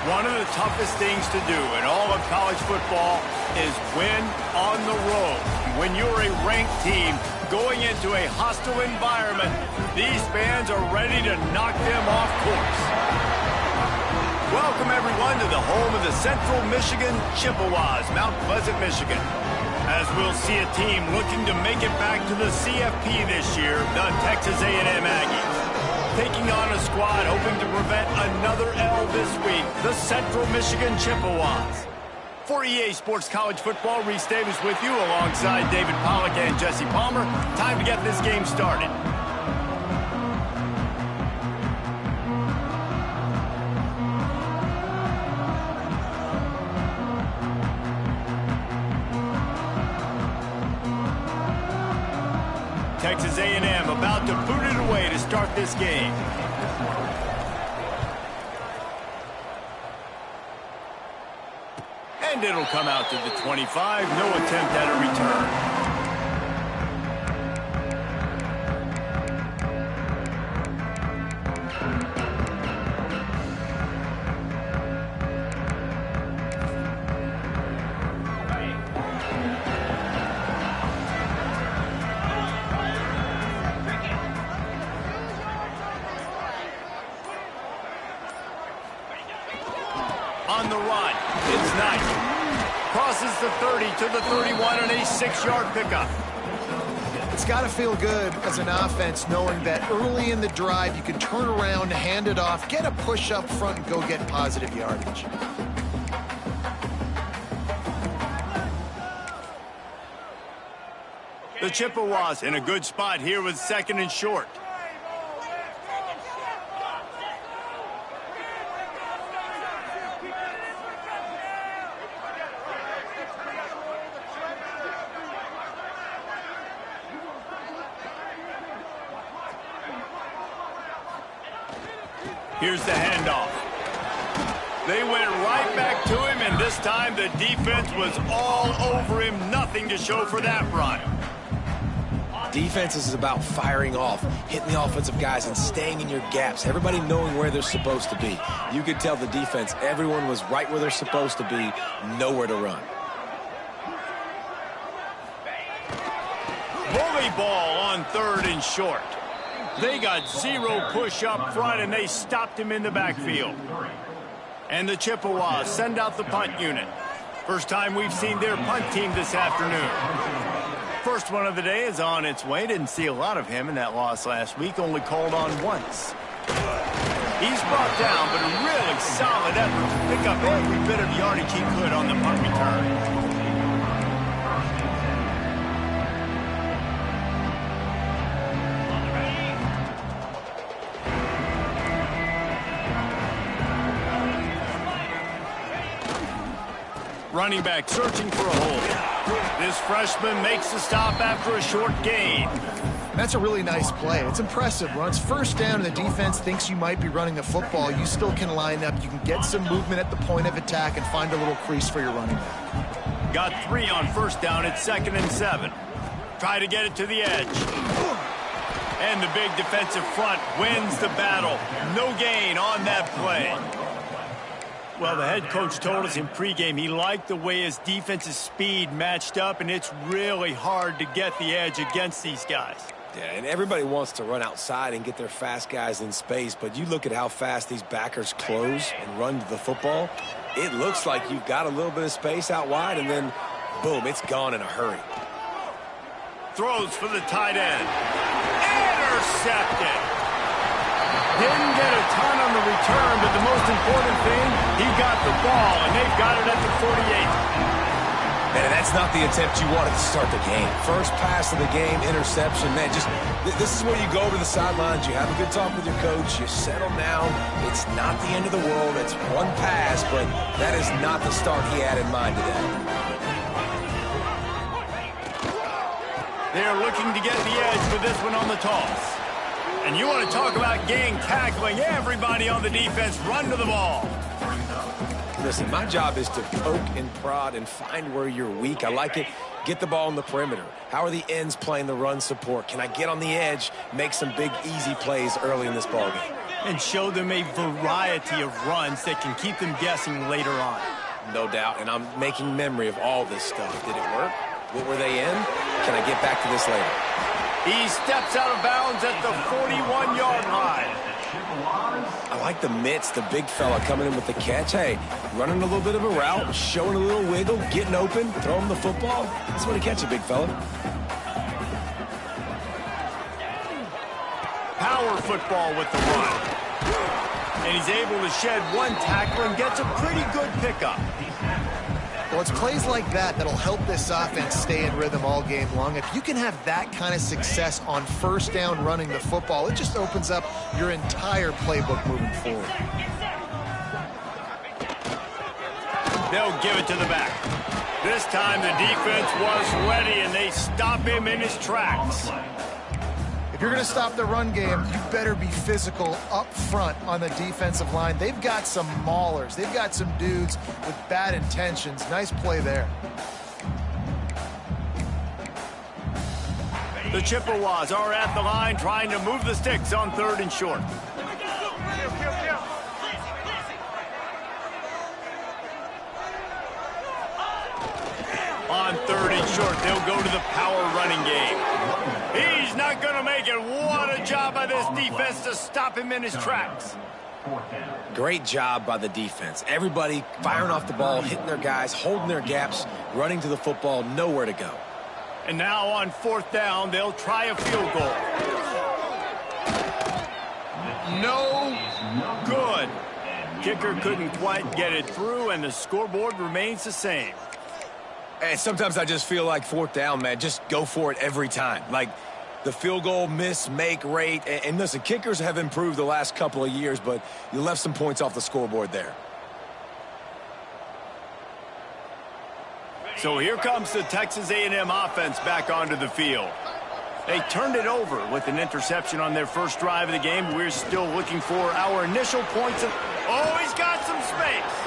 One of the toughest things to do in all of college football is win on the road. When you're a ranked team going into a hostile environment, these fans are ready to knock them off course. Welcome, everyone, to the home of the Central Michigan Chippewas, Mount Pleasant, Michigan. As we'll see a team looking to make it back to the CFP this year, the Texas A&M Aggies. Taking on a squad hoping to prevent another L this week, the Central Michigan Chippewas. For EA Sports College Football, Reese Davis with you alongside David Pollack and Jesse Palmer. Time to get this game started. Texas A&M about to boot it away to start this game. And it'll come out to the 25. No attempt at a return. On the run, it's nice. Crosses the 30 to the 31 on a 6-yard pickup. It's got to feel good as an offense knowing that early in the drive you can turn around, hand it off, get a push up front, and go get positive yardage. The Chippewas in a good spot here with 2nd and short. Here's the handoff. They went right back to him, and this time the defense was all over him. Nothing to show for that run. Defense is about firing off, hitting the offensive guys, and staying in your gaps. Everybody knowing where they're supposed to be. You could tell the defense, everyone was right where they're supposed to be, nowhere to run. Bully ball on 3rd and short. They got 0 push up front, and they stopped him in the backfield. And the Chippewas send out the punt unit. First time we've seen their punt team this afternoon. First one of the day is on its way. Didn't see a lot of him in that loss last week, only called on once. He's brought down, but a really solid effort to pick up every bit of yardage he could on the punt return. Running back searching for a hole. This freshman makes the stop after a short gain. That's a really nice play. It's impressive. Runs first down and the defense thinks you might be running the football. You still can line up. You can get some movement at the point of attack and find a little crease for your running back. Got 3 on first down at 2nd and 7. Try to get it to the edge. And the big defensive front wins the battle. No gain on that play. Well, the head coach told us in pregame he liked the way his defense's speed matched up, and it's really hard to get the edge against these guys. Yeah, and everybody wants to run outside and get their fast guys in space, but you look at how fast these backers close and run to the football. It looks like you've got a little bit of space out wide, and then, boom, it's gone in a hurry. Throws for the tight end. Intercepted. Didn't get a ton on the return, but the most important thing, he got the ball, and they've got it at the 48. Man, that's not the attempt you wanted to start the game. First pass of the game, interception. Man, this is where you go to the sidelines. You have a good talk with your coach. You settle down. It's not the end of the world. It's one pass, but that is not the start he had in mind today. They're looking to get the edge with this one on the toss. And you want to talk about gang tackling. Everybody on the defense run to the ball. Listen, my job is to poke and prod and find where you're weak. I like it. Get the ball in the perimeter. How are the ends playing the run support? Can I get on the edge, make some big, easy plays early in this ballgame? and show them a variety of runs that can keep them guessing later on. No doubt, and I'm making memory of all this stuff. Did it work? What were they in? Can I get back to this later? He steps out of bounds at the 41-yard line. I like the mitts, the big fella coming in with the catch. Hey, running a little bit of a route, showing a little wiggle, getting open, throwing the football. That's what he catch it, big fella. Power football with the run. And he's able to shed one tackle and gets a pretty good pickup. Well, it's plays like that that'll help this offense stay in rhythm all game long. If you can have that kind of success on first down running the football, it just opens up your entire playbook moving forward. They'll give it to the back. This time the defense was ready, and they stop him in his tracks. If you're going to stop the run game, you better be physical up front on the defensive line. They've got some maulers. They've got some dudes with bad intentions. Nice play there. The Chippewas are at the line trying to move the sticks on 3rd and short. On 3rd and short, they'll go to the power running game. He's not going to make it. What a job by this defense to stop him in his tracks. Great job by the defense. Everybody firing off the ball, hitting their guys, holding their gaps, running to the football, nowhere to go. And now on 4th down, they'll try a field goal. No good. Kicker couldn't quite get it through, and the scoreboard remains the same. And sometimes I just feel like 4th down, man, just go for it every time. Like the field goal miss, make rate. And listen, kickers have improved the last couple of years, but you left some points off the scoreboard there. So here comes the Texas A&M offense back onto the field. They turned it over with an interception on their first drive of the game. We're still looking for our initial points. Oh, he's got some space.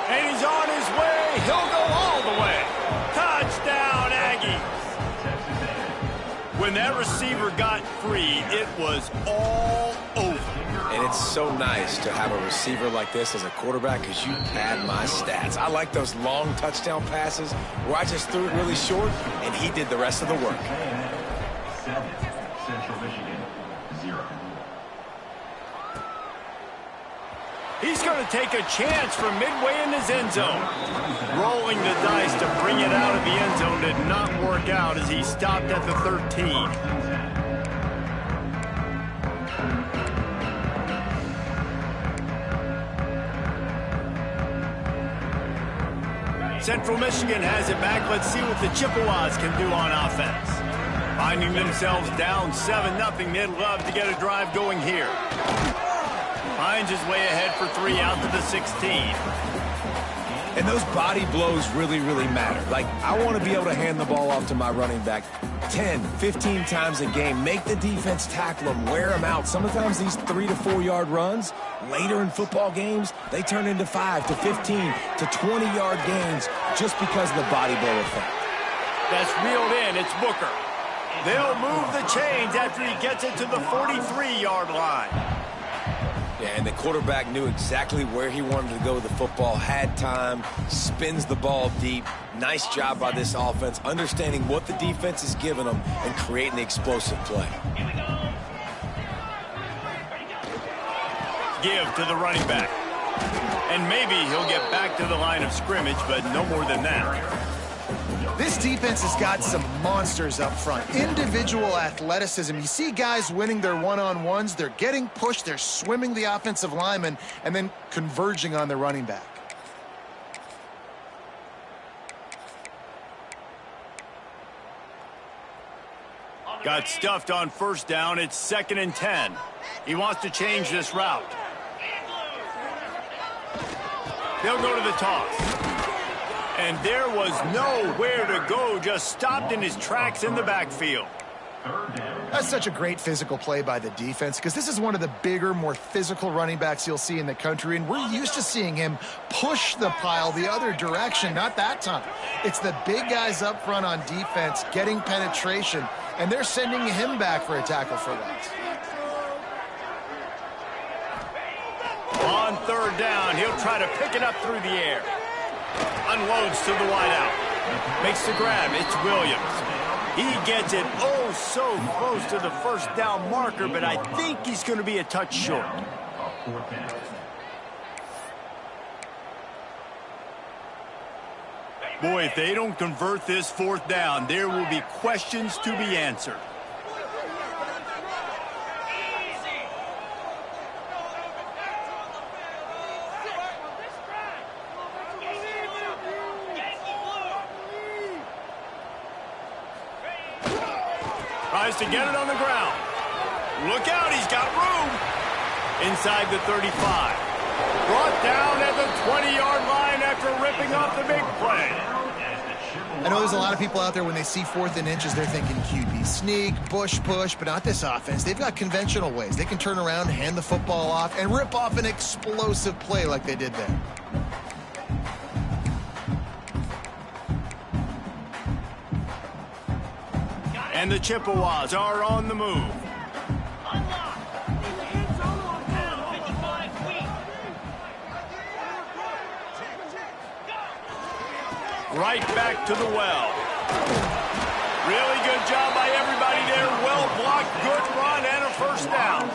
And he's on his way. He'll go all the way. Touchdown, Aggies. When that receiver got free, it was all over. And it's so nice to have a receiver like this as a quarterback because you pad my stats. I like those long touchdown passes where I just threw it really short and he did the rest of the work. Central Michigan, 0. He's going to take a chance from midway in his end zone. Rolling the dice to bring it out of the end zone did not work out as he stopped at the 13. Central Michigan has it back. Let's see what the Chippewas can do on offense. Finding themselves down 7-0, they'd love to get a drive going here. Finds his way ahead for 3 out to the 16. And those body blows really, really matter. Like, I want to be able to hand the ball off to my running back 10, 15 times a game. Make the defense tackle them, wear them out. Sometimes these 3 to 4 yard runs, later in football games, they turn into 5 to 15 to 20 yard gains just because of the body blow effect. That's reeled in. It's Booker. They'll move the chains after he gets it to the 43-yard line. Yeah, and the quarterback knew exactly where he wanted to go with the football, had time, spins the ball deep. Nice job by this offense, understanding what the defense is giving them and creating the explosive play. Give to the running back. And maybe he'll get back to the line of scrimmage, but no more than that. This defense has got some monsters up front. Individual athleticism. You see guys winning their one-on-ones. They're getting pushed. They're swimming the offensive lineman and then converging on the running back. Got stuffed on 1st down. It's 2nd and 10. He wants to change this route. They'll go to the toss. And there was nowhere to go, just stopped in his tracks in the backfield. 3rd down. That's such a great physical play by the defense because this is one of the bigger, more physical running backs you'll see in the country, and we're used to seeing him push the pile the other direction. Not that time. It's the big guys up front on defense getting penetration, and they're sending him back for a tackle for loss. On third down, he'll try to pick it up through the air. Unloads to the wideout. Makes the grab. It's Williams. He gets it oh so close to the first down marker, but I think he's going to be a touch short. Boy, if they don't convert this fourth down, there will be questions to be answered. Tries to get it on the ground. Look out, he's got room. Inside the 35. Brought down at the 20-yard line after ripping off the big play. I know there's a lot of people out there when they see 4th and inches, they're thinking QB sneak, bush push, but not this offense. They've got conventional ways. They can turn around, hand the football off, and rip off an explosive play like they did there. And the Chippewas are on the move. Right back to the well. Really good job by everybody there. Well blocked, good run, and a first down.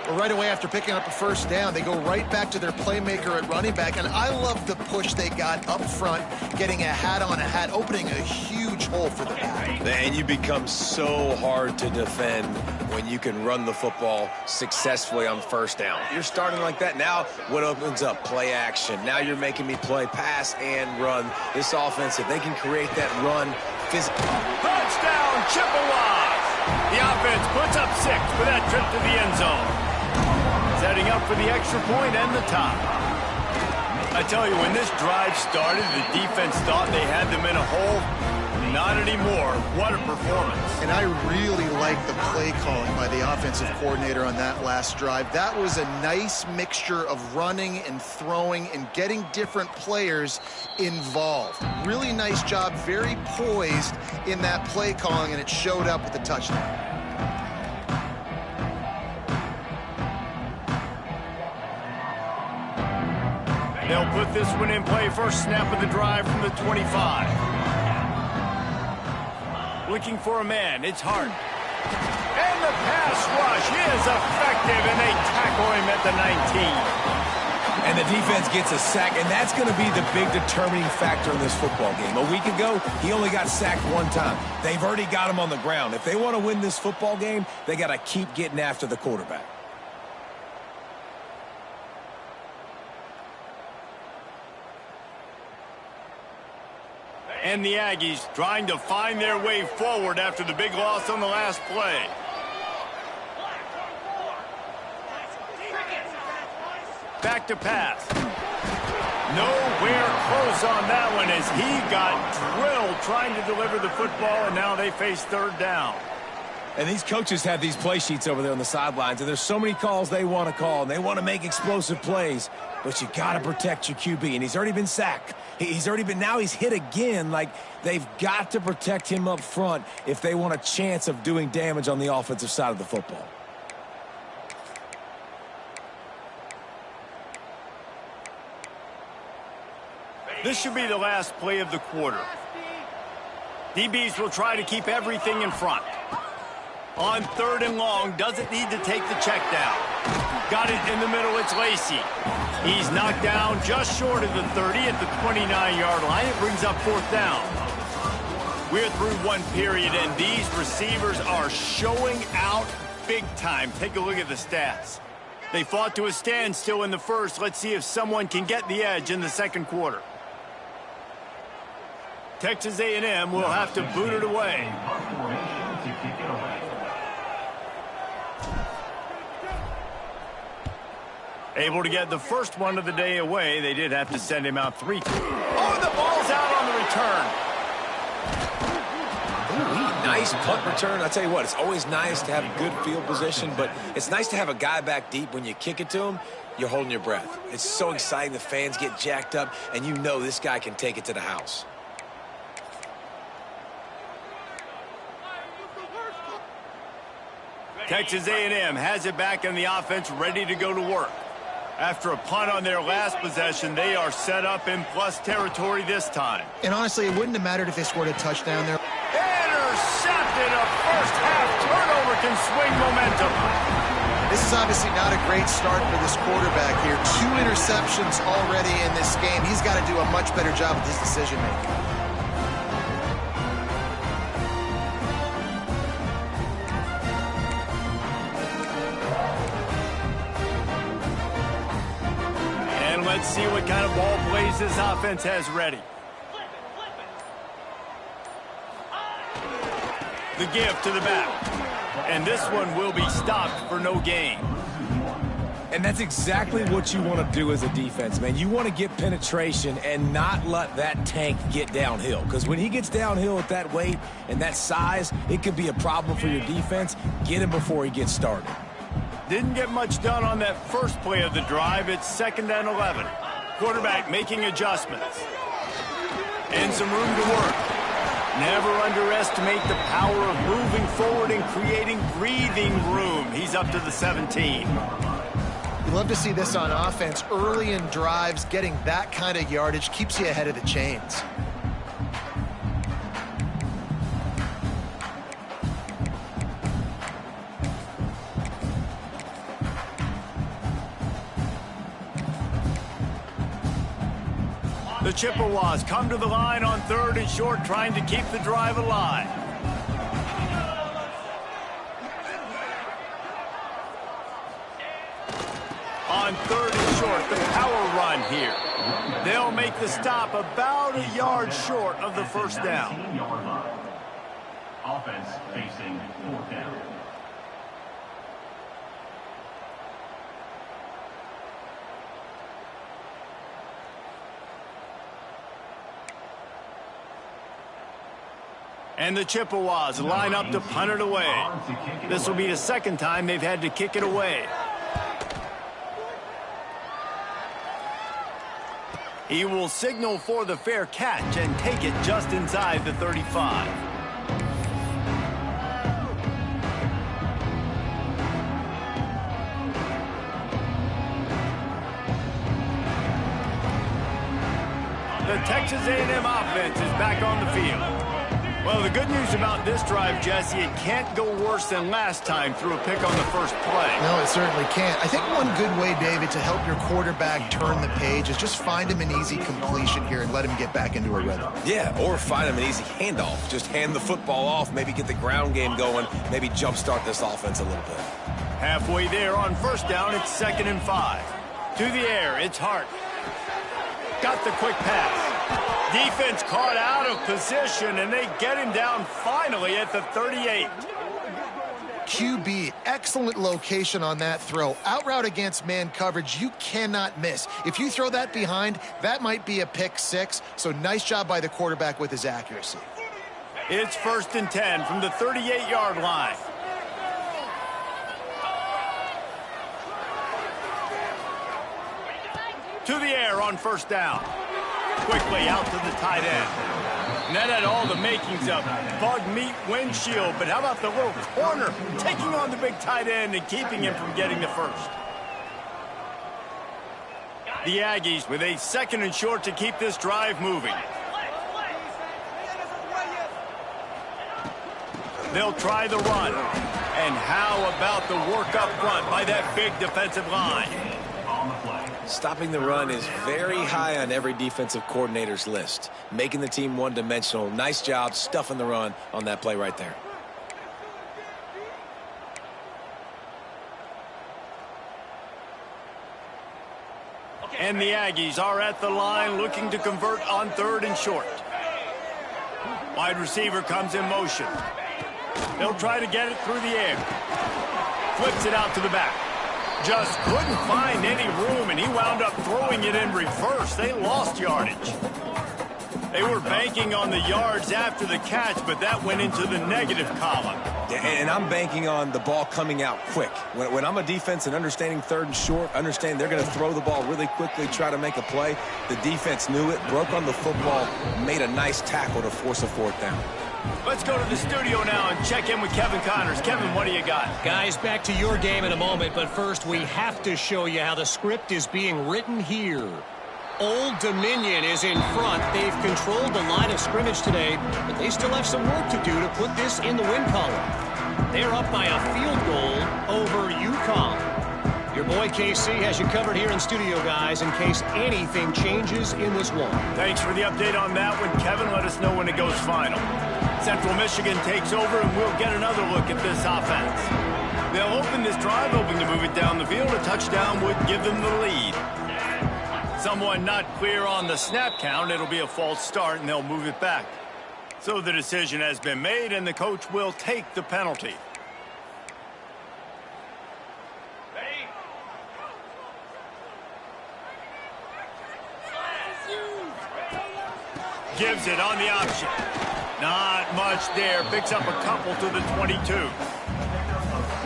Well, right away after picking up a first down, they go right back to their playmaker at running back, and I love the push they got up front, getting a hat on a hat, opening a huge hole for the back. And you become so hard to defend when you can run the football successfully on first down. You're starting like that. Now what opens up? Play action. Now you're making me play pass and run. This offense, if they can create that run, touchdown, Chippewas! The offense puts up 6 for that trip to the end zone. Setting up for the extra point and the top. I tell you, when this drive started, the defense thought they had them in a hole. Not anymore. What a performance. And I really like the play calling by the offensive coordinator on that last drive. That was a nice mixture of running and throwing and getting different players involved. Really nice job, very poised in that play calling, and it showed up with the touchdown. They'll put this one in play. First snap of the drive from the 25. Looking for a man. It's Hart. And the pass rush is effective, and they tackle him at the 19. And the defense gets a sack, and that's going to be the big determining factor in this football game. A week ago, he only got sacked 1 time. They've already got him on the ground. If they want to win this football game, they got to keep getting after the quarterback. And the Aggies trying to find their way forward after the big loss on the last play. Back to pass. Nowhere close on that one as he got drilled trying to deliver the football, and now they face third down. And these coaches have these play sheets over there on the sidelines, and there's so many calls they want to call, and they want to make explosive plays, but you got to protect your QB, and he's already been sacked. Now he's hit again. Like, they've got to protect him up front if they want a chance of doing damage on the offensive side of the football. This should be the last play of the quarter. DBs will try to keep everything in front. On third and long, doesn't need to take the check down. Got it in the middle, it's Lacey. He's knocked down just short of the 30 at the 29-yard line. It brings up fourth down. We're through one period, and these receivers are showing out big time. Take a look at the stats. They fought to a standstill in the first. Let's see if someone can get the edge in the second quarter. Texas A&M will have to boot it away. Able to get the first one of the day away. They did have to send him out 3. Oh, the ball's out on the return. Nice nice punt return. I tell you what, it's always nice to have good field position, but it's nice to have a guy back deep when you kick it to him. You're holding your breath. It's so exciting. The fans get jacked up, and you know this guy can take it to the house. Texas A&M has it back in the offense, ready to go to work. After a punt on their last possession, they are set up in plus territory this time. And honestly, it wouldn't have mattered if they scored a touchdown there. Intercepted. A first-half turnover can swing momentum. This is obviously not a great start for this quarterback here. 2 interceptions already in this game. He's got to do a much better job with his decision-making. Let's see what kind of ball plays this offense has ready. The give to the back. And this one will be stopped for no gain. And that's exactly what you want to do as a defense, man. You want to get penetration and not let that tank get downhill. Because when he gets downhill at that weight and that size, it could be a problem for your defense. Get him before he gets started. Didn't get much done on that first play of the drive. It's 2nd and 11. Quarterback making adjustments. And some room to work. Never underestimate the power of moving forward and creating breathing room. He's up to the 17. You love to see this on offense. Early in drives, getting that kind of yardage keeps you ahead of the chains. The Chippewas come to the line on 3rd and short, trying to keep the drive alive. On 3rd and short, the power run here. They'll make the stop about a yard short of the first down. 15-yard line. Offense facing 4th down. And the Chippewas line up to punt it away. This will be the 2nd time they've had to kick it away. He will signal for the fair catch and take it just inside the 35. The Texas A&M offense is back on the field. Well, the good news about this drive, Jesse, it can't go worse than last time through a pick on the first play. No, it certainly can't. I think one good way, David, to help your quarterback turn the page is just find him an easy completion here and let him get back into a rhythm. Yeah, or find him an easy handoff. Just hand the football off, maybe get the ground game going, maybe jumpstart this offense a little bit. Halfway there on 1st down, it's 2nd and 5. To the air, it's Hart. Got the quick pass. Defense caught out of position, and they get him down finally at the 38. QB, excellent location on that throw. Out route against man coverage, you cannot miss. If you throw that behind, that might be a pick 6. So nice job by the quarterback with his accuracy. It's 1st and 10 from the 38-yard line. To the air on 1st down. Quickly out to the tight end. And that had all the makings of bug meat windshield. But how about the little corner taking on the big tight end and keeping him from getting the first? The Aggies with a 2nd and short to keep this drive moving. They'll try the run. And how about the work up front by that big defensive line? Stopping the run is very high on every defensive coordinator's list. Making the team one-dimensional. Nice job stuffing the run on that play right there. And the Aggies are at the line looking to convert on 3rd and short. Wide receiver comes in motion. They'll try to get it through the air. Flips it out to the back. Just couldn't find any room, and he wound up throwing it in reverse. They lost yardage. They were banking on the yards after the catch, but that went into the negative column. And I'm banking on the ball coming out quick. When I'm a defense and understanding 3rd and short, understand they're going to throw the ball really quickly, try to make a play. The defense knew it, broke on the football, made a nice tackle to force a 4th down. Let's go to the studio now and check in with Kevin Connors. Kevin, what do you got? Guys, back to your game in a moment, but first we have to show you how the script is being written here. Old Dominion is in front. They've controlled the line of scrimmage today, but they still have some work to do to put this in the win column. They're up by a field goal over UConn. Your boy KC has you covered here in studio, guys, in case anything changes in this one. Thanks for the update on that one, Kevin. Let us know when it goes final. Central Michigan takes over, and we'll get another look at this offense. They'll open this drive, hoping to move it down the field. A touchdown would give them the lead. Someone not clear on the snap count. It'll be a false start, and they'll move it back. So the decision has been made, and the coach will take the penalty. Gives it on the option. Not much there. Picks up a couple to the 22.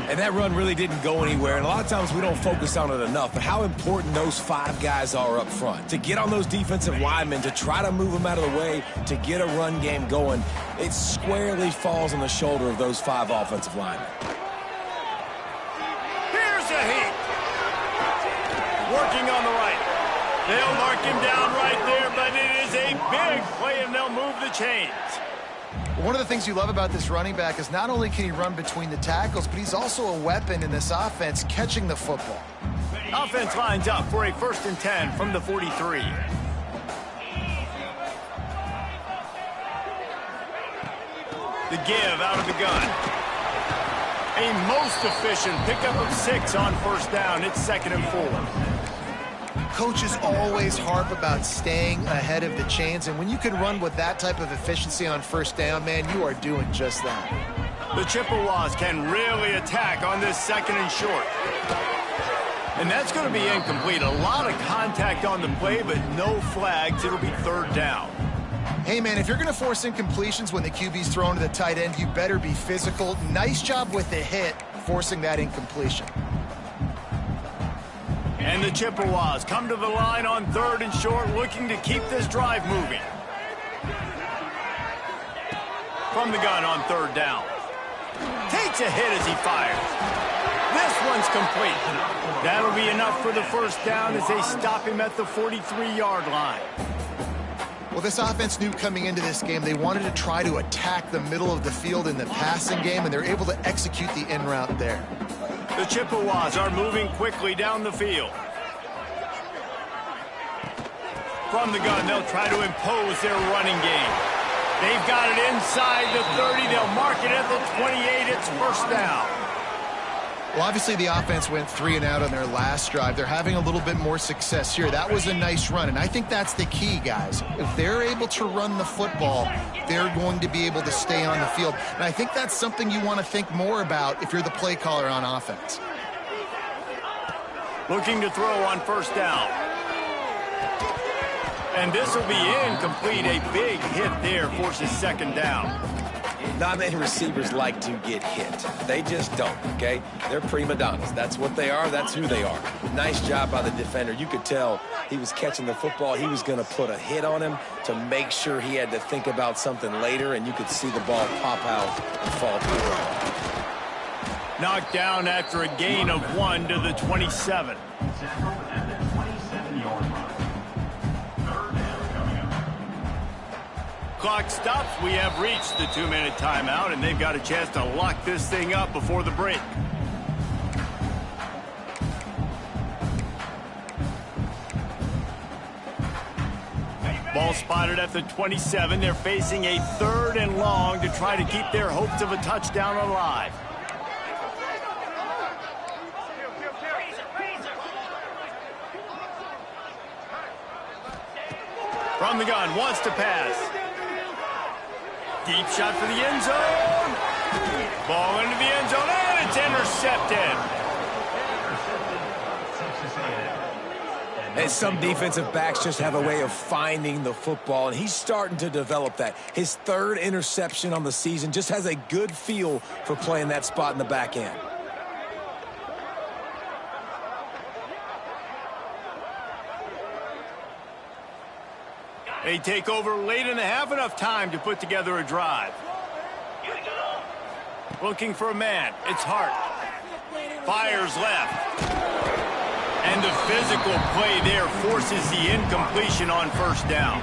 And that run really didn't go anywhere, and a lot of times we don't focus on it enough, but how important those 5 guys are up front. To get on those defensive linemen, to try to move them out of the way, to get a run game going, it squarely falls on the shoulder of those 5 offensive linemen. Here's a heat. Working on the right. They'll mark him down right there, but it is a big play, and they'll move the chains. One of the things you love about this running back is not only can he run between the tackles, but he's also a weapon in this offense, catching the football. Offense lines up for a 1st and 10 from the 43. The give out of the gun. A most efficient pickup of 6 on 1st down. It's 2nd and 4. Coaches always harp about staying ahead of the chains, and when you can run with that type of efficiency on 1st down, man, you are doing just that. The Chippewas can really attack on this 2nd and short. And that's going to be incomplete. A lot of contact on the play, but no flags. It'll be 3rd down. Hey, man, if you're going to force incompletions when the QB's thrown to the tight end, you better be physical. Nice job with the hit, forcing that incompletion. And the Chippewas come to the line on 3rd and short, looking to keep this drive moving. From the gun on 3rd down. Takes a hit as he fires. This one's complete. That'll be enough for the 1st down as they stop him at the 43-yard line. Well, this offense knew coming into this game they wanted to try to attack the middle of the field in the passing game, and they're able to execute the in route there. The Chippewas are moving quickly down the field. From the gun, they'll try to impose their running game. They've got it inside the 30. They'll mark it at the 28. It's 1st down. Well, obviously the offense went 3 and out on their last drive. They're having a little bit more success here. That was a nice run, and I think that's the key, guys. If they're able to run the football, they're going to be able to stay on the field. And I think that's something you want to think more about if you're the play caller on offense. Looking to throw on 1st down. And this will be incomplete. A big hit there forces 2nd down. Not many receivers like to get hit. They just don't, okay? They're prima donnas. That's what they are. That's who they are. Nice job by the defender. You could tell he was catching the football. He was going to put a hit on him to make sure he had to think about something later, and you could see the ball pop out and fall to the ground. Knocked down after a gain of 1 to the 27. Clock stops. We have reached the 2-minute timeout, and they've got a chance to lock this thing up before the break. Ball spotted at the 27. They're facing a 3rd and long to try to keep their hopes of a touchdown alive. From the gun, wants to pass. Deep shot for the end zone. Ball into the end zone, and it's intercepted. And some defensive backs just have a way of finding the football, and he's starting to develop that. His third interception on the season, just has a good feel for playing that spot in the back end. They take over late in the half, enough time to put together a drive. Looking for a man. It's Hart. Fires left. And the physical play there forces the incompletion on first down.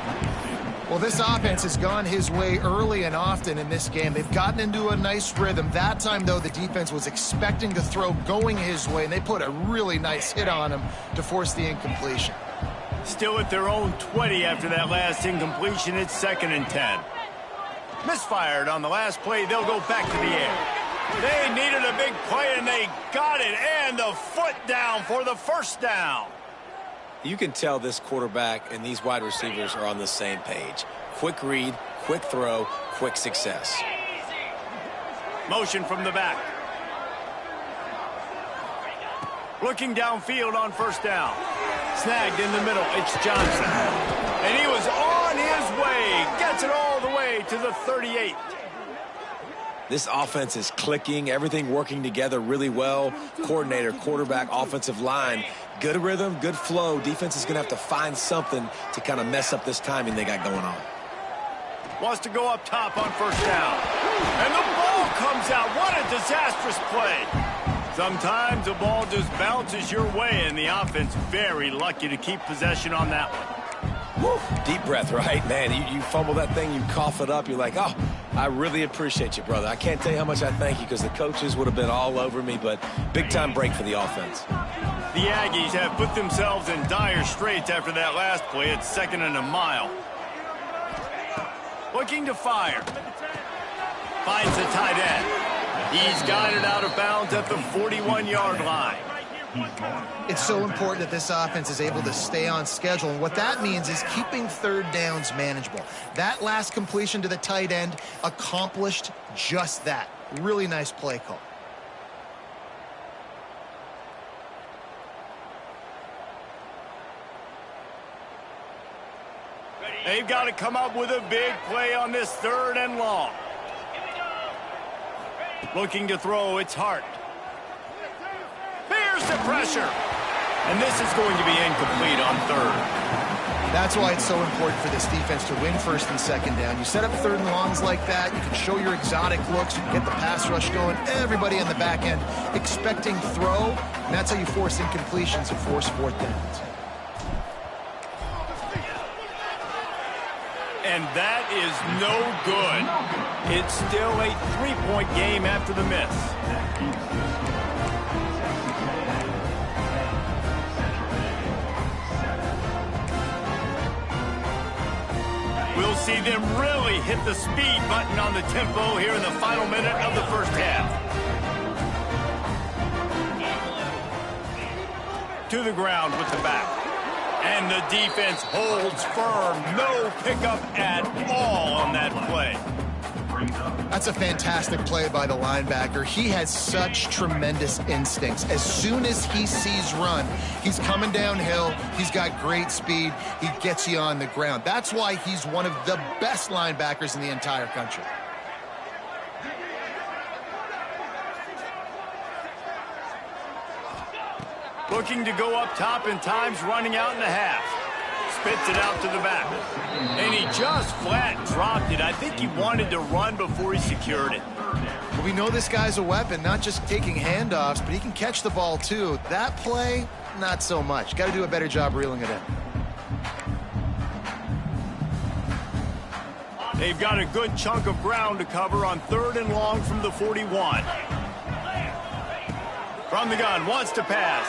Well, this offense has gone his way early and often in this game. They've gotten into a nice rhythm. That time, though, the defense was expecting to throw going his way, and they put a really nice hit on him to force the incompletion. Still at their own 20 after that last incompletion. It's 2nd and 10. Misfired on the last play. They'll go back to the air. They needed a big play, and they got it. And the foot down for the first down. You can tell this quarterback and these wide receivers are on the same page. Quick read, quick throw, quick success. Motion from the back. Looking downfield on first down. Snagged in the middle. It's Johnson. And he was on his way. Gets it all the way to the 38. This offense is clicking. Everything working together really well. Coordinator, quarterback, offensive line. Good rhythm, good flow. Defense is going to have to find something to kind of mess up this timing they got going on. Wants to go up top on first down. And the ball comes out. What a disastrous play. Sometimes the ball just bounces your way, and the offense very lucky to keep possession on that one. Woo. Deep breath, right? Man, you fumble that thing, you cough it up, you're like, oh, I really appreciate you, brother. I can't tell you how much I thank you because the coaches would have been all over me, but big-time break for the offense. The Aggies have put themselves in dire straits after that last play. It's 2nd and a mile. Looking to fire. Finds the tight end. He's got it out of bounds at the 41-yard line. It's so important that this offense is able to stay on schedule, and what that means is keeping third downs manageable. That last completion to the tight end accomplished just that. Really nice play call. They've got to come up with a big play on this 3rd and long. Looking to throw, it's Hart. Bears the pressure. And this is going to be incomplete on 3rd. That's why it's so important for this defense to win 1st and 2nd down. You set up 3rd and longs like that, you can show your exotic looks, you can get the pass rush going, everybody in the back end expecting throw, and that's how you force incompletions and force 4th downs. And that is no good. It's still a 3-point game after the miss. We'll see them really hit the speed button on the tempo here in the final minute of the first half. To the ground with the back. And the defense holds firm. No pickup at all on that play. That's a fantastic play by the linebacker. He has such tremendous instincts. As soon as he sees run, he's coming downhill. He's got great speed. He gets you on the ground. That's why he's one of the best linebackers in the entire country. Looking to go up top, and time's running out in the half. Spits it out to the back. And he just flat dropped it. I think he wanted to run before he secured it. Well, we know this guy's a weapon, not just taking handoffs, but he can catch the ball too. That play, not so much. Got to do a better job reeling it in. They've got a good chunk of ground to cover on 3rd and long from the 41. From the gun, wants to pass.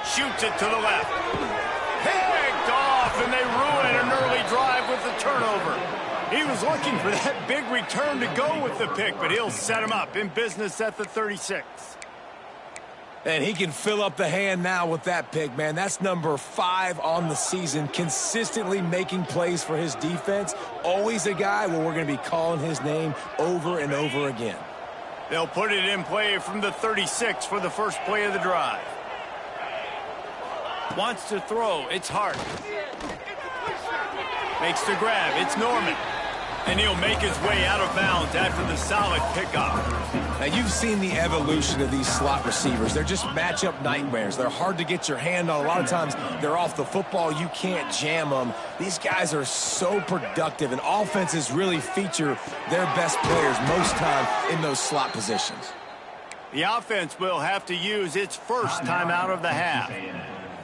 Shoots it to the left. Picked off, and they ruin an early drive with the turnover. He was looking for that big return to go with the pick, but he'll set him up in business at the 36. And he can fill up the hand now with that pick, man. That's number 5 on the season, consistently making plays for his defense. Always a guy where we're going to be calling his name over and over again. They'll put it in play from the 36 for the first play of the drive. Wants to throw. It's Hart. Makes the grab. It's Norman. And he'll make his way out of bounds after the solid pickup. Now, you've seen the evolution of these slot receivers. They're just matchup nightmares. They're hard to get your hand on. A lot of times, they're off the football. You can't jam them. These guys are so productive, and offenses really feature their best players most time in those slot positions. The offense will have to use its first timeout of the half.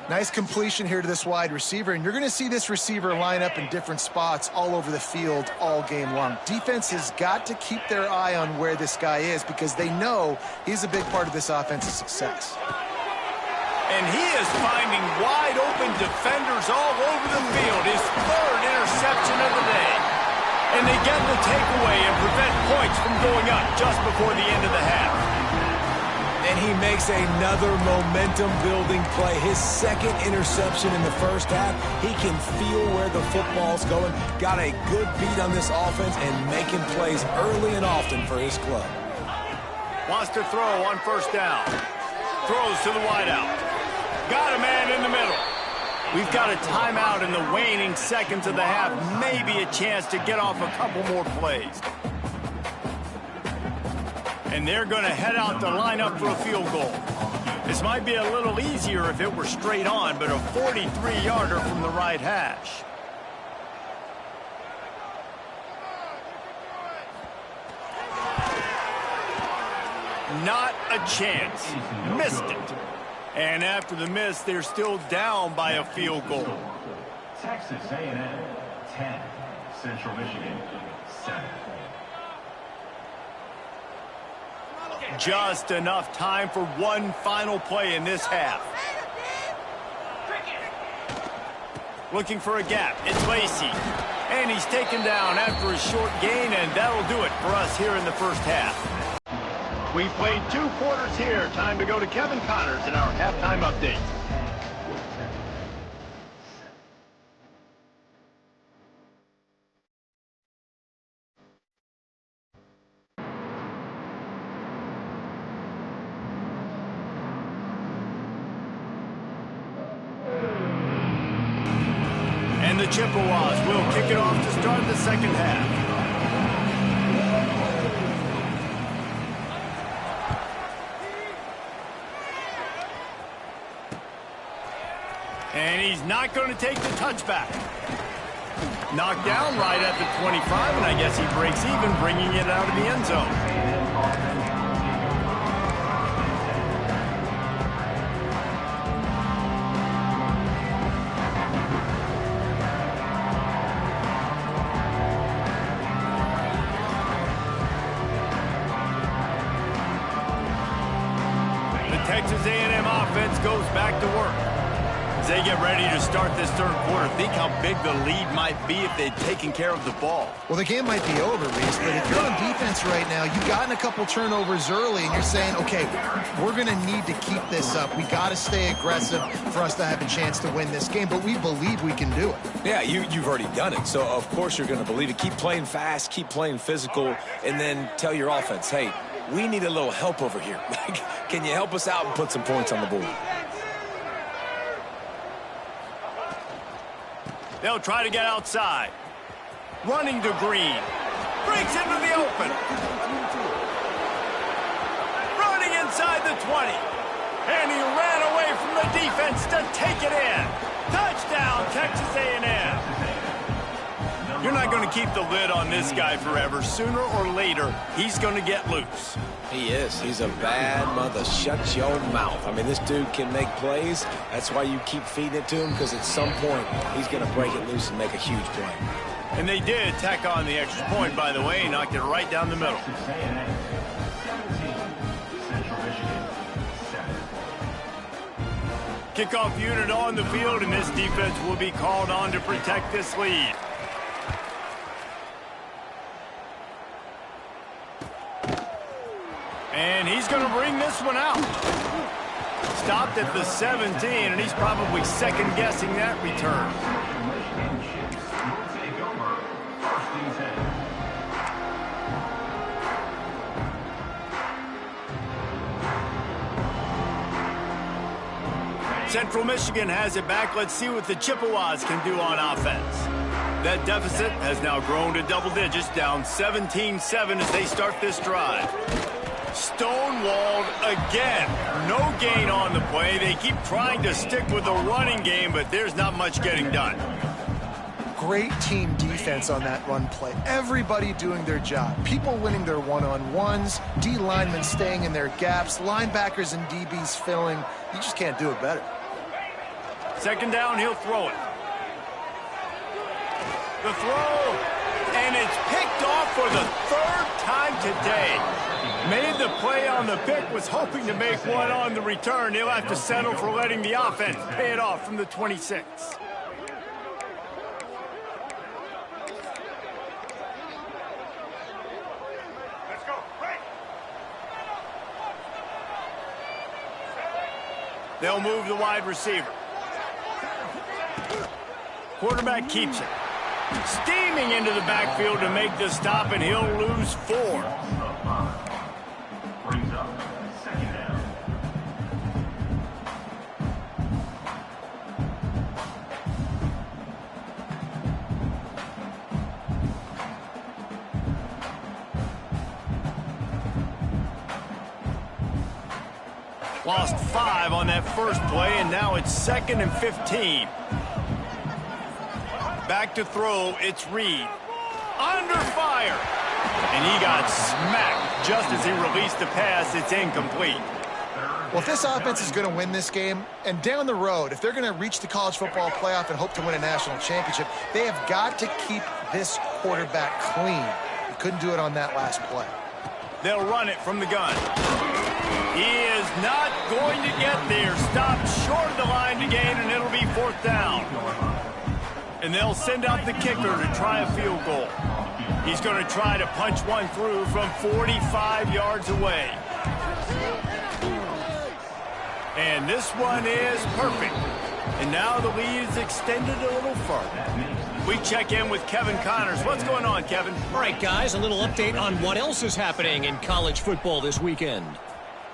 Nice completion here to this wide receiver, and you're going to see this receiver line up in different spots all over the field all game long. Defense has got to keep their eye on where this guy is because they know he's a big part of this offense's success. And he is finding wide open defenders all over the field. His third interception of the day. And they get the takeaway and prevent points from going up just before the end of the half. And he makes another momentum-building play. His second interception in the first half. He can feel where the football's going. Got a good beat on this offense and making plays early and often for his club. Wants to throw on first down. Throws to the wideout. Got a man in the middle. We've got a timeout in the waning seconds of the half. Maybe a chance to get off a couple more plays. And they're going to head out to line up for a field goal. This might be a little easier if it were straight on, but a 43-yarder from the right hash. Not a chance. Missed it. And after the miss, they're still down by a field goal. Texas A&M 10, Central Michigan 7. Just enough time for one final play in this half. Looking for a gap. It's Lacey. And he's taken down after a short gain, and that'll do it for us here in the first half. We've played 2 quarters here. Time to go to Kevin Connors in our halftime update. And the Chippewas will kick it off to start the second half. And he's not going to take the touchback. Knocked down right at the 25, and I guess he breaks even, bringing it out of the end zone. The Texas A&M offense goes back to work. As they get ready to start this third quarter, think how big the lead might be if they'd taken care of the ball. Well, the game might be over, Reese, but if you're on defense right now, you've gotten a couple turnovers early, and you're saying, okay, we're going to need to keep this up. We got to stay aggressive for us to have a chance to win this game, but we believe we can do it. Yeah, you've already done it, so of course you're going to believe it. Keep playing fast, keep playing physical, and then tell your offense, hey, we need a little help over here. Can you help us out and put some points on the board? They'll try to get outside. Running to Green. Breaks into the open. Running inside the 20. And he ran away from the defense to take it in. Touchdown, Texas A&M. You're not going to keep the lid on this guy forever. Sooner or later, he's going to get loose. He is. He's a bad mother. Shut your mouth. I mean, this dude can make plays. That's why you keep feeding it to him, because at some point, he's going to break it loose and make a huge play. And they did tack on the extra point, by the way. He knocked it right down the middle. Kickoff unit on the field, and this defense will be called on to protect this lead. And he's going to bring this one out. Stopped at the 17, and he's probably second-guessing that return. Central Michigan has it back. Let's see what the Chippewas can do on offense. That deficit has now grown to double digits, down 17-7 as they start this drive. Stonewalled again. No gain on the play. They keep trying to stick with the running game, but there's not much getting done. Great team defense on that run play. Everybody doing their job. People winning their one-on-ones, D linemen staying in their gaps, linebackers and DBs filling. You just can't do it better. Second down, he'll throw it. The throw, and it's picked off for the third time today. Made the play on the pick, was hoping to make one on the return. He'll have to settle for letting the offense pay it off from the 26. They'll move the wide receiver. Quarterback keeps it. Steaming into the backfield to make the stop, and he'll lose 4. Brings up second down. Lost 5 on that first play, and now it's 2nd and 15. Back to throw, it's Reed. Under fire. And he got smacked just as he released the pass. It's incomplete. Well, if this offense is going to win this game, and down the road, if they're going to reach the college football playoff and hope to win a national championship, they have got to keep this quarterback clean. He couldn't do it on that last play. They'll run it from the gun. He is not going to get there. Stopped short of the line to gain, and it'll be 4th down. And they'll send out the kicker to try a field goal. He's going to try to punch one through from 45 yards away. And this one is perfect. And now the lead is extended a little further. We check in with Kevin Connors. What's going on, Kevin? All right, guys, a little update on what else is happening in college football this weekend.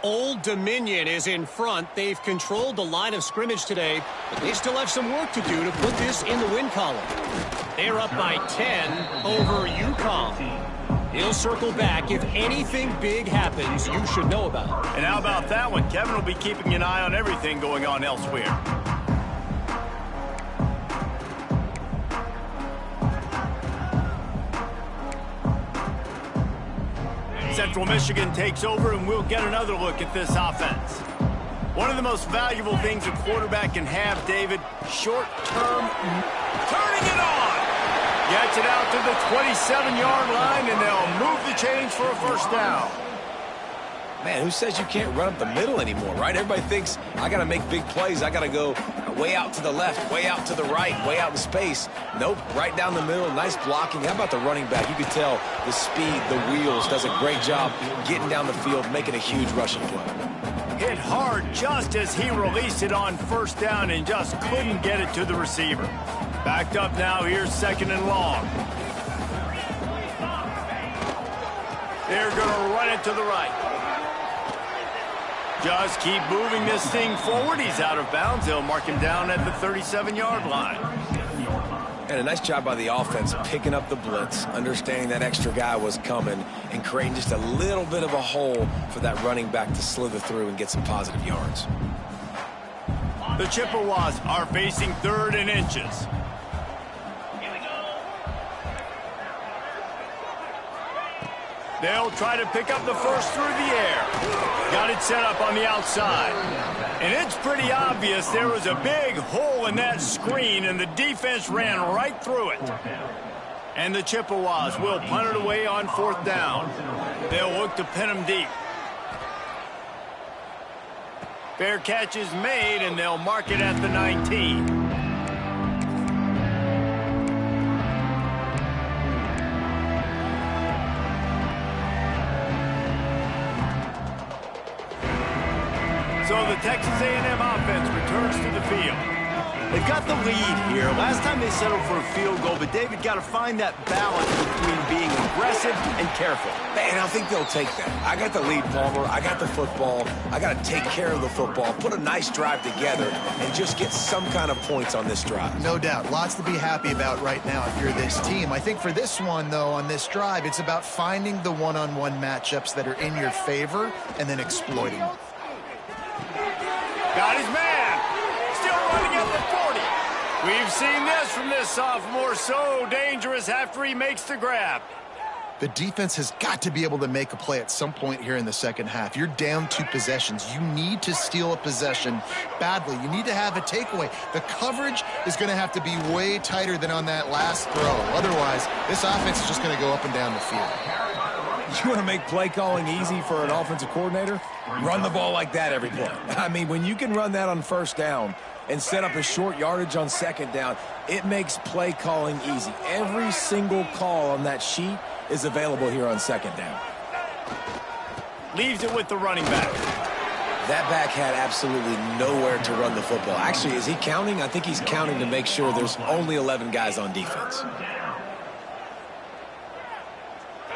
Old Dominion is in front. They've controlled the line of scrimmage today, but they still have some work to do to put this in the win column. They're up by 10 over UConn. He'll circle back if anything big happens you should know about. And how about that one? Kevin will be keeping an eye on everything going on elsewhere. Central Michigan takes over, and we'll get another look at this offense. One of the most valuable things a quarterback can have, David, short-term turning it on. Gets it out to the 27-yard line, and they'll move the chains for a first down. Man, who says you can't run up the middle anymore, right? Everybody thinks, I got to make big plays. I got to go way out to the left, way out to the right, way out in space. Nope, right down the middle, nice blocking. How about the running back? You could tell the speed, the wheels, does a great job getting down the field, making a huge rushing play. Hit hard just as he released it on first down and just couldn't get it to the receiver. Backed up now, here's 2nd and long. They're going to run it to the right. Just keep moving this thing forward. He's out of bounds. They'll mark him down at the 37-yard line. And a nice job by the offense picking up the blitz, understanding that extra guy was coming, and creating just a little bit of a hole for that running back to slither through and get some positive yards. The Chippewas are facing 3rd and inches. They'll try to pick up the first through the air. Got it set up on the outside. And it's pretty obvious there was a big hole in that screen, and the defense ran right through it. And the Chippewas will punt it away on 4th down. They'll look to pin them deep. Fair catch is made, and they'll mark it at the 19. So the Texas A&M offense returns to the field. They've got the lead here. Last time they settled for a field goal, but David got to find that balance between being aggressive and careful. And I think they'll take that. I got the lead, Palmer. I got the football. I got to take care of the football, put a nice drive together, and just get some kind of points on this drive. No doubt. Lots to be happy about right now if you're this team. I think for this one, though, on this drive, it's about finding the one-on-one matchups that are in your favor and then exploiting them. Got his man. Still running at the 40. We've seen this from this sophomore. So dangerous after he makes the grab. The defense has got to be able to make a play at some point here in the second half. You're down 2 possessions. You need to steal a possession badly. You need to have a takeaway. The coverage is going to have to be way tighter than on that last throw. Otherwise, this offense is just going to go up and down the field. You want to make play calling easy for an offensive coordinator? Run the ball like that every play. I mean, when you can run that on first down and set up a short yardage on second down, it makes play calling easy. Every single call on that sheet is available here on second down. Leaves it with the running back. That back had absolutely nowhere to run the football. Actually, is he counting? I think he's counting to make sure there's only 11 guys on defense.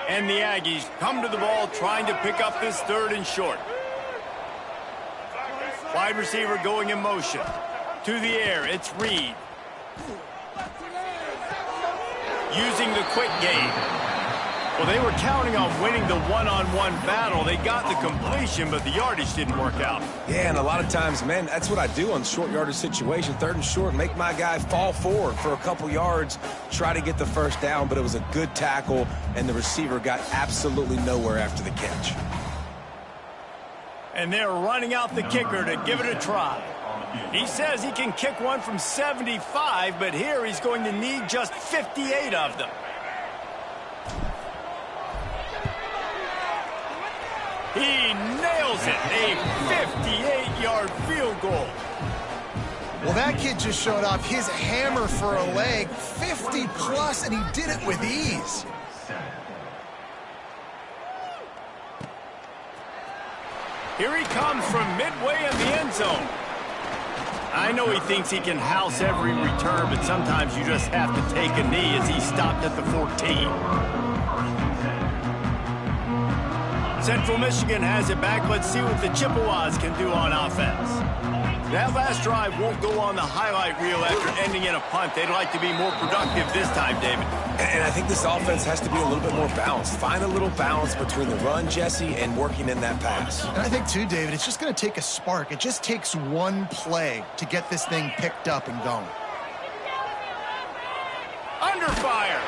And the Aggies come to the ball trying to pick up this 3rd and short. Wide receiver going in motion. To the air, it's Reed. Using the quick game. Well, they were counting on winning the one-on-one battle. They got the completion, but the yardage didn't work out. Yeah, and a lot of times, man, that's what I do on short yardage situation. 3rd and short, make my guy fall forward for a couple yards, try to get the first down, but it was a good tackle, and the receiver got absolutely nowhere after the catch. And they're running out the kicker to give it a try. He says he can kick one from 75, but here he's going to need just 58 of them. He nails it, a 58-yard field goal. Well, that kid just showed off his hammer for a leg, 50-plus, and he did it with ease. Here he comes from midway in the end zone. I know he thinks he can house every return, but sometimes you just have to take a knee as he stopped at the 14. Central Michigan has it back. Let's see what the Chippewas can do on offense. That last drive won't go on the highlight reel after ending in a punt. They'd like to be more productive this time, David. And I think this offense has to be a little bit more balanced. Find a little balance between the run, Jesse, and working in that pass. And I think, too, David, it's just going to take a spark. It just takes one play to get this thing picked up and going. Under fire.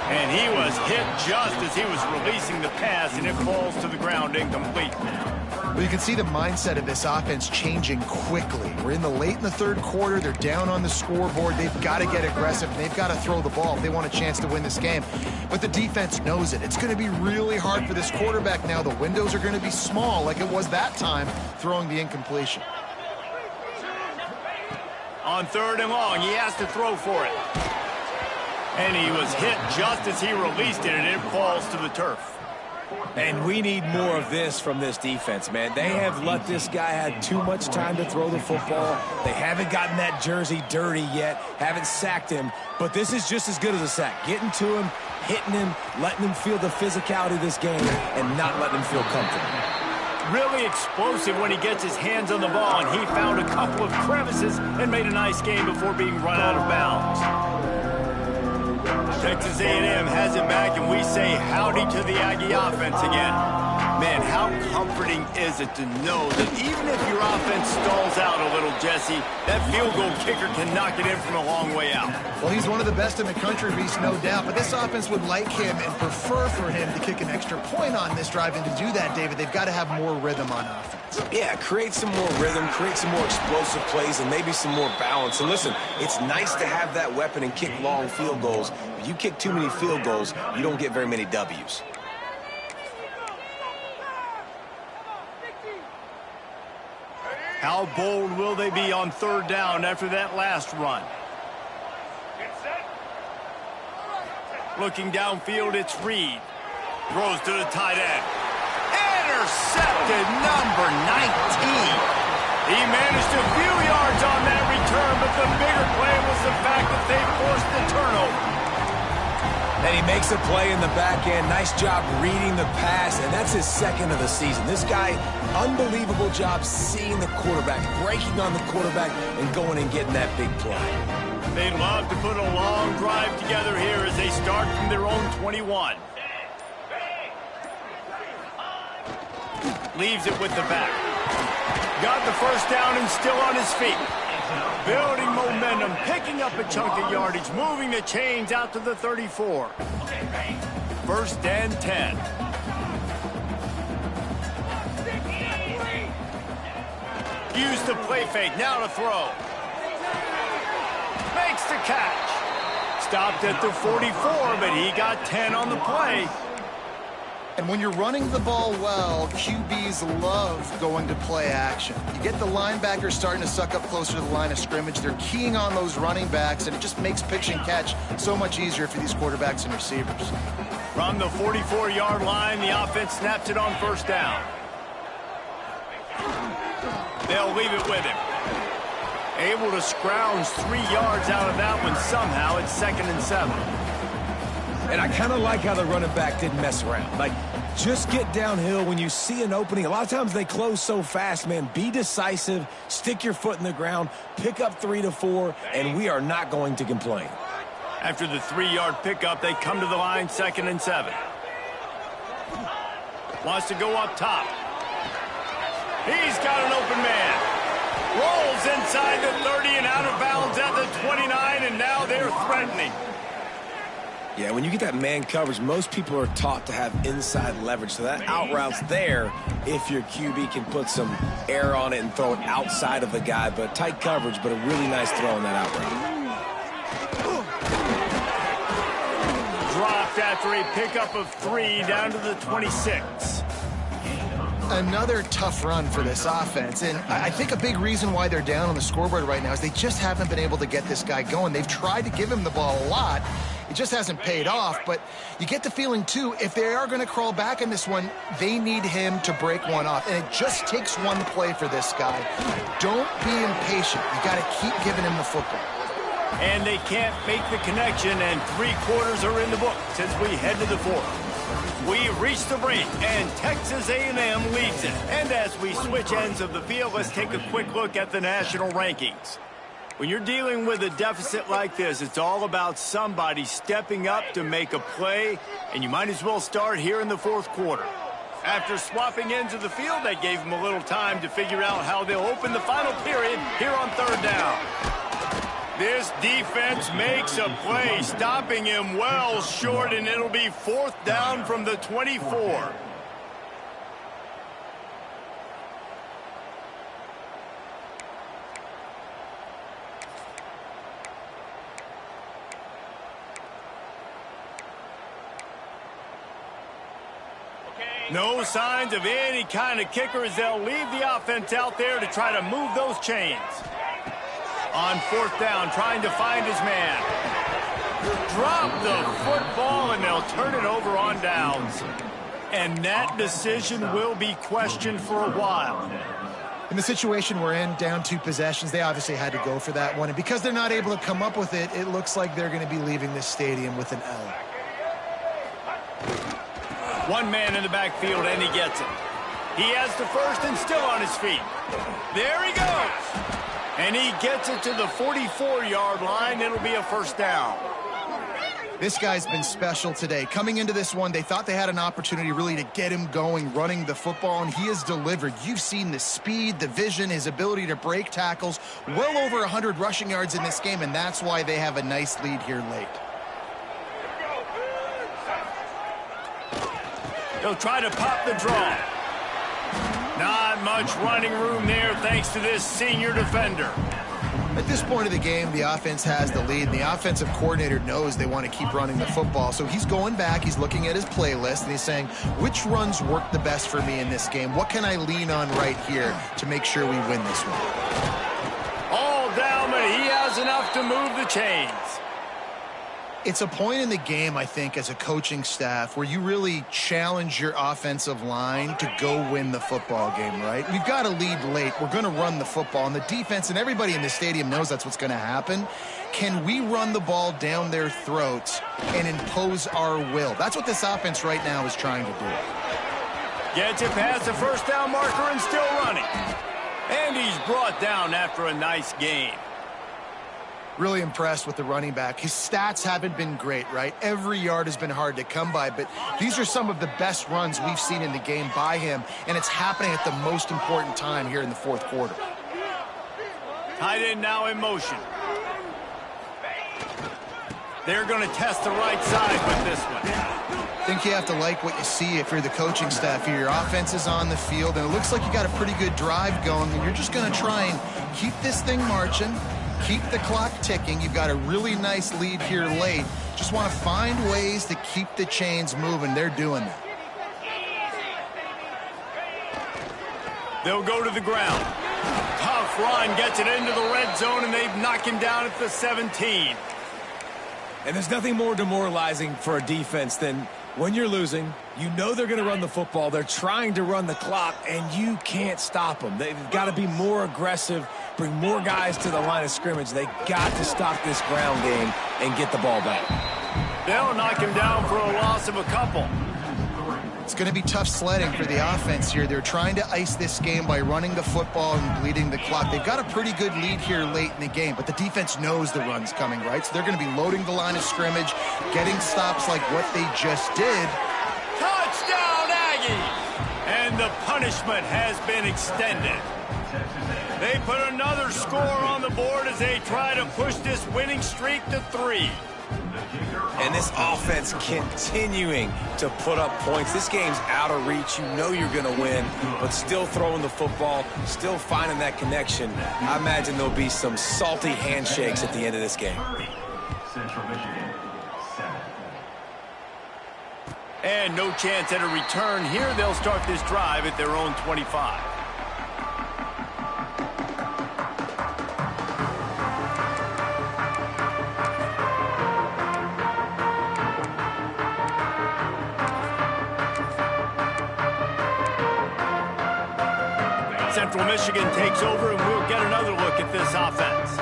And he was hit just as he was releasing the pass, and it falls to the ground incomplete. Well, you can see the mindset of this offense changing quickly. We're late in the 3rd quarter. They're down on the scoreboard. They've got to get aggressive, and they've got to throw the ball if they want a chance to win this game. But the defense knows it. It's going to be really hard for this quarterback now. The windows are going to be small like it was that time throwing the incompletion. On 3rd and long, he has to throw for it. And he was hit just as he released it, and it falls to the turf. And we need more of this from this defense, man. They have let this guy have too much time to throw the football. They haven't gotten that jersey dirty yet, haven't sacked him. But this is just as good as a sack. Getting to him, hitting him, letting him feel the physicality of this game, and not letting him feel comfortable. Really explosive when he gets his hands on the ball, and he found a couple of crevices and made a nice game before being run out of bounds. Texas A&M has it back, and we say howdy to the Aggie offense again. Man, how comforting is it to know that even if your offense stalls out a little, Jesse, that field goal kicker can knock it in from a long way out. Well, he's one of the best in the country, Reese, no doubt. But this offense would like him and prefer for him to kick an extra point on this drive. And to do that, David, they've got to have more rhythm on offense. Yeah, create some more rhythm, create some more explosive plays, and maybe some more balance. And listen, it's nice to have that weapon and kick long field goals. If you kick too many field goals, you don't get very many W's. How bold will they be on 3rd down after that last run? Looking downfield, it's Reed. Throws to the tight end. Intercepted, number 19. He managed a few yards on that return, but the bigger play was the fact that they forced the turnover. And he makes a play in the back end. Nice job reading the pass, and that's his second of the season. This guy, unbelievable job seeing the quarterback, breaking on the quarterback, and going and getting that big play. They'd love to put a long drive together here as they start from their own 21. Leaves it with the back. Got the first down and still on his feet. Building momentum, picking up a chunk of yardage, moving the chains out to the 34. First and 10. Use the play fake, now to throw. Makes the catch. Stopped at the 44, but he got 10 on the play. And when you're running the ball well, QBs love going to play action. You get the linebackers starting to suck up closer to the line of scrimmage. They're keying on those running backs, and it just makes pitch and catch so much easier for these quarterbacks and receivers. From the 44-yard line, the offense snaps it on first down. They'll leave it with him. Able to scrounge 3 yards out of that one somehow. It's 2nd and 7. And I kind of like how the running back didn't mess around. Like, just get downhill when you see an opening. A lot of times they close so fast, man. Be decisive, stick your foot in the ground, pick up 3 to 4, and we are not going to complain. After the 3-yard pickup, they come to the line, 2nd and 7. Wants to go up top. He's got an open man. Rolls inside the 30 and out of bounds at the 29, and now they're threatening. Yeah, when you get that man coverage, most people are taught to have inside leverage. So that out route's there if your QB can put some air on it and throw it outside of the guy. But tight coverage, but a really nice throw on that out route. Dropped after a pickup of 3 down to the 26. Another tough run for this offense, and I think a big reason why they're down on the scoreboard right now is they just haven't been able to get this guy going. They've tried to give him the ball a lot. It just hasn't paid off, but you get the feeling, too, if they are going to crawl back in this one, they need him to break one off, and it just takes one play for this guy. Don't be impatient. You got to keep giving him the football. And they can't make the connection, and 3 quarters are in the book since we head to the 4th. We reach the break, and Texas A&M leads it. And as we switch ends of the field, let's take a quick look at the national rankings. When you're dealing with a deficit like this, it's all about somebody stepping up to make a play, and you might as well start here in the 4th quarter. After swapping ends of the field, that gave them a little time to figure out how they'll open the final period here on 3rd down. This defense makes a play, stopping him well short, and it'll be 4th down from the 24. No signs of any kind of kicker as they'll leave the offense out there to try to move those chains. On 4th down, trying to find his man. Drop the football, and they'll turn it over on downs. And that decision will be questioned for a while. In the situation we're in, down 2 possessions, they obviously had to go for that one. And because they're not able to come up with it, it looks like they're going to be leaving this stadium with an L. One man in the backfield, and he gets it. He has the first and still on his feet. There he goes. And he gets it to the 44-yard line. It'll be a 1st down. This guy's been special today. Coming into this one, they thought they had an opportunity really to get him going, running the football, and he has delivered. You've seen the speed, the vision, his ability to break tackles. Well over 100 rushing yards in this game, and that's why they have a nice lead here late. They'll try to pop the draw. Not much running room there thanks to this senior defender. At this point of the game, the offense has the lead, and the offensive coordinator knows they want to keep running the football. So he's going back, he's looking at his playlist, and he's saying, which runs work the best for me in this game? What can I lean on right here to make sure we win this one? All down, but he has enough to move the chains. It's a point in the game, I think, as a coaching staff where you really challenge your offensive line to go win the football game, right? We've got to lead late. We're going to run the football, and the defense and everybody in the stadium knows that's what's going to happen. Can we run the ball down their throats and impose our will? That's what this offense right now is trying to do. Gets it past the first down marker and still running. And he's brought down after a nice gain. Really impressed with the running back. His stats haven't been great, right? Every yard has been hard to come by, but these are some of the best runs we've seen in the game by him, and it's happening at the most important time here in the fourth quarter. Tight end now in motion. They're going to test the right side with this one. I think you have to like what you see if you're the coaching staff here. Your offense is on the field, and it looks like you got a pretty good drive going, and you're just going to try and keep this thing marching, keep the clock ticking. You've got a really nice lead here late. Just want to find ways to keep the chains moving. They're doing that. They'll go to the ground. Tough run, gets it into the red zone, and they've knocked him down at the 17. And there's nothing more demoralizing for a defense than when you're losing, you know they're going to run the football, they're trying to run the clock, and you can't stop them. They've got to be more aggressive, bring more guys to the line of scrimmage. They got to stop this ground game and get the ball back. They'll knock him down for a loss of a couple. It's going to be tough sledding for the offense here. They're trying to ice this game by running the football and bleeding the clock. They've got a pretty good lead here late in the game, but the defense knows the run's coming, right? So they're going to be loading the line of scrimmage, getting stops like what they just did. Touchdown, Aggies! And the punishment has been extended. They put another score on the board as they try to push this winning streak to 3. And this offense continuing to put up points. This game's out of reach. You know you're going to win, but still throwing the football, still finding that connection. I imagine there'll be some salty handshakes at the end of this game. Central Michigan, 7. And no chance at a return here. They'll start this drive at their own 25. Central Michigan takes over, and we'll get another look at this offense.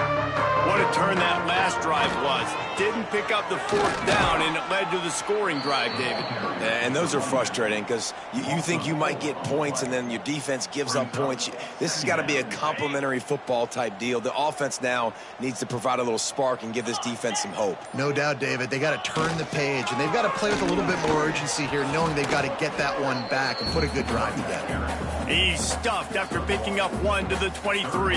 What a turn that last drive was. Didn't pick up the 4th down, and it led to the scoring drive, David. And those are frustrating because you think you might get points, and then your defense gives up points. This has got to be a complimentary football type deal. The offense now needs to provide a little spark and give this defense some hope. No doubt, David. They got to turn the page, and they've got to play with a little bit more urgency here, knowing they've got to get that one back and put a good drive together. He's stuffed after picking up 1 to the 23.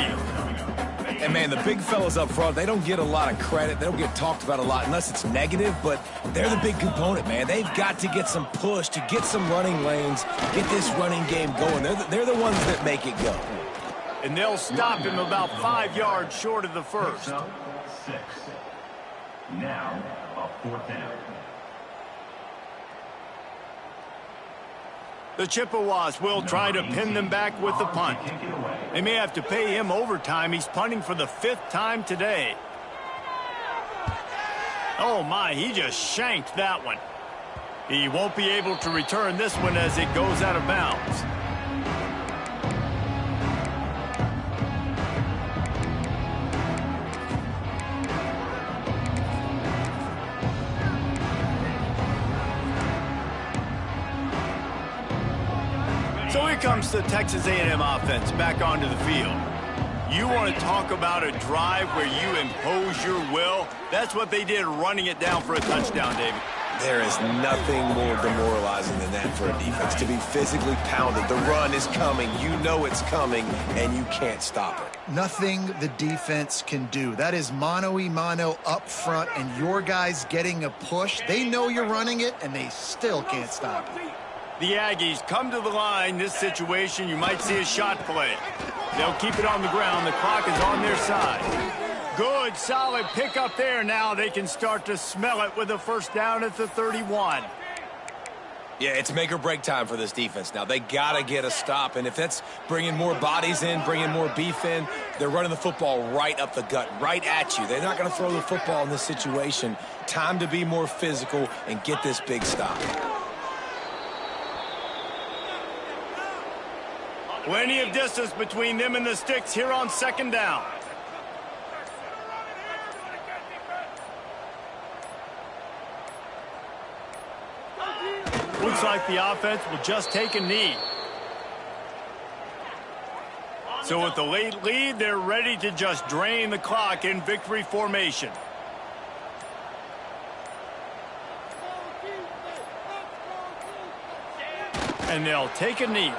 And, man, the big fellas up front, they don't get a lot of credit. They don't get talked about a lot unless it's negative, but they're the big component, man. They've got to get some push, to get some running lanes, get this running game going. They're the ones that make it go. And they'll stop him about 5 yards short of the first. 6. Now, a 4th down. The Chippewas will try to pin them back with the punt. They may have to pay him overtime. He's punting for the 5th time today. Oh, my, he just shanked that one. He won't be able to return this one as it goes out of bounds. So here comes the Texas A&M offense back onto the field. You want to talk about a drive where you impose your will? That's what they did, running it down for a touchdown, David. There is nothing more demoralizing than that for a defense, to be physically pounded. The run is coming. You know it's coming, and you can't stop it. Nothing the defense can do. That is mano-a-mano up front, and your guys getting a push. They know you're running it, and they still can't stop it. The Aggies come to the line. This situation, you might see a shot play. They'll keep it on the ground. The clock is on their side. Good, solid pickup there. Now they can start to smell it with a 1st down at the 31. Yeah, it's make or break time for this defense now. They got to get a stop, and if that's bringing more bodies in, bringing more beef in, they're running the football right up the gut, right at you. They're not going to throw the football in this situation. Time to be more physical and get this big stop. Plenty of distance between them and the sticks here on second down. Looks like the offense will just take a knee. So with the late lead, they're ready to just drain the clock in victory formation. And they'll take a knee.